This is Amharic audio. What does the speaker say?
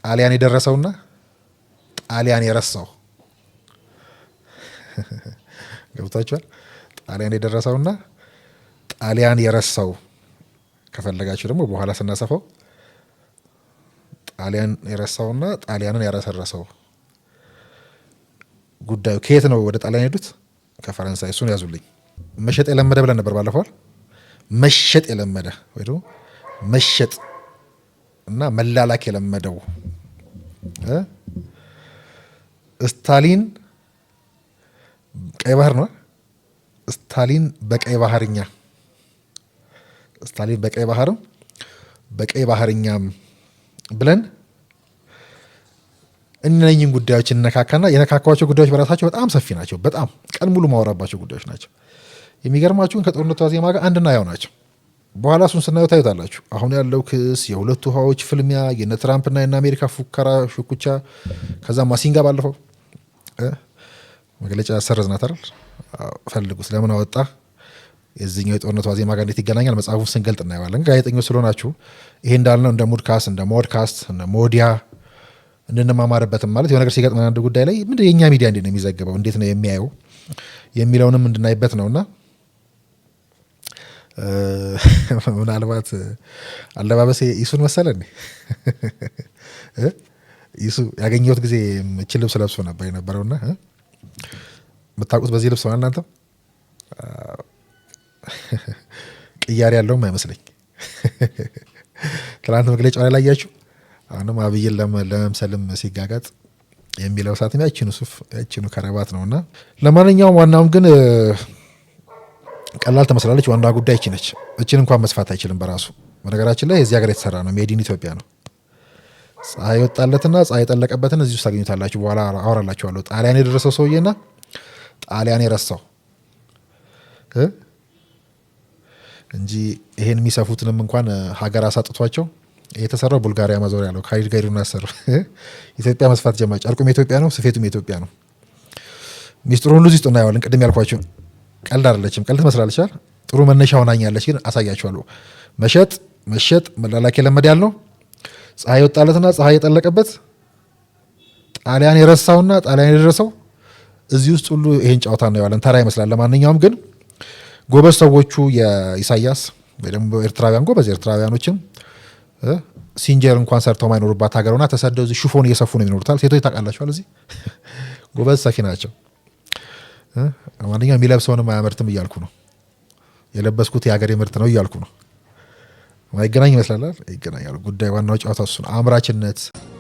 ጣሊያን የደረሰውና ጣሊያን የረሳው ገብታችኋል? ጣሊያን የደረሰውና ጣሊያን የረሳው ከፈለጋችሁ ደግሞ በኋላ ስናሰፋው ጣሊያን የረሳውና ጣሊያንን ያረሰረሰው ጉዳዩ ከየት ነው ወደ ጣሊያን ሄዱት? ከፈረንሳይ። እሱን ያዙልኝ። መሸጥ የለመደ ብለን ነበር ባለፈው። መሸጥ የለመደ ወይ ደግሞ መሸጥ እና መላላክ የለመደው ስታሊን ቀይ ባህር ነው። ስታሊን በቀይ ባህርኛ ስታሊን በቀይ ባህርም በቀይ ባህርኛም ብለን እነኚህን ጉዳዮች እነካካና የነካካዋቸው ጉዳዮች በራሳቸው በጣም ሰፊ ናቸው። በጣም ቀን ሙሉ ማወራባቸው ጉዳዮች ናቸው። የሚገርማችሁን ከጦርነቱ ዋዜማ ጋር አንድና ያው ናቸው። በኋላ እሱን ስናየው ታዩታላችሁ። አሁን ያለው ክስ፣ የሁለቱ ውሃዎች ፍልሚያ፣ የነ ትራምፕና የነ አሜሪካ ፉከራ ሽኩቻ፣ ከዛ ማሲንጋ ባለፈው መግለጫ ሰረዝናት አይደል? ፈልጉት ለምን አወጣ? የዚህኛው የጦርነቱ ዋዜማ ጋር እንዴት ይገናኛል? መጽሐፉን ስንገልጥ እናየዋለን። ጋዜጠኞች ስለሆናችሁ ይሄ እንዳልነው እንደ ሙድካስት እንደ ሞድካስት እንደ ሞዲያ እንድንማማርበትም ማለት የሆነ ነገር ሲገጥመን አንድ ጉዳይ ላይ ምንድን የእኛ ሚዲያ እንዴት ነው የሚዘግበው እንዴት ነው የሚያየው የሚለውንም እንድናይበት ነውና ምናልባት አለባበሴ ኢሱን መሰለ እንዴ? ኢሱ ያገኘሁት ጊዜ እቺ ልብስ ለብሶ ነበር የነበረውና የምታውቁት በዚህ ልብስ ነው እናንተም ቅያሬ ያለውም አይመስለኝ። ትናንት መግለጫው ላይ ላያችሁ አሁንም አብይን ለመምሰልም ሲጋጋጥ የሚለው ሳትም ያቺኑ ሱፍ ያቺኑ ከረባት ነውና ለማንኛውም ዋናውም ግን ቀላል ትመስላለች። ዋናዋ ጉዳይ እቺ ነች። እቺን እንኳን መስፋት አይችልም በራሱ። በነገራችን ላይ የዚህ ሀገር የተሰራ ነው። ሜድ ኢን ኢትዮጵያ ነው። ፀሐይ ወጣለትና ፀሐይ የጠለቀበትን እዚህ ውስጥ ታገኙታላችሁ። በኋላ አወራላችኋለሁ። ጣሊያን የደረሰው ሰውዬና ጣሊያን የረሳው እንጂ ይሄን የሚሰፉትንም እንኳን ሀገር አሳጥቷቸው የተሰራው ቡልጋሪያ ማዞሪያ ያለው ካይድ ጋይዱና ሰሩ ኢትዮጵያ መስፋት ጀመረ። ጨርቁም የኢትዮጵያ ነው፣ ስፌቱም የኢትዮጵያ ነው። ሚስጥሩን ሁሉ እዚህ ውስጥ እናየዋለን። ቅድም ያልኳችሁ ቀልድ አይደለችም። ቀልድ ትመስላለች አይደል? ጥሩ መነሻ ሆናኛለች። ግን አሳያችኋለሁ። መሸጥ መላላክ የለመደ ያልነው ፀሐይ የወጣለትና ፀሐይ የጠለቀበት ጣሊያን የረሳውና ጣሊያን የደረሰው እዚህ ውስጥ ሁሉ ይሄን ጨዋታ እናየዋለን። ተራ ይመስላል። ለማንኛውም ግን ጎበዝ ሰዎቹ የኢሳያስ ወይ ደግሞ ኤርትራውያን ጎበዝ ኤርትራውያኖችም ሲንጀር እንኳን ሰርተው ማይኖሩባት ሀገር ሆና ተሰደው እዚህ ሹፎን እየሰፉ ነው የሚኖሩታል። ሴቶች ታውቃላችኋል፣ እዚህ ጎበዝ ሰፊ ናቸው። ማንኛውም የሚለብሰውንም አያመርትም እያልኩ ነው። የለበስኩት የሀገሬ ምርት ነው እያልኩ ነው። ማይገናኝ ይመስላል። ይገናኛል። ጉዳይ ዋናው ጨዋታ እሱ ነው። አምራችነት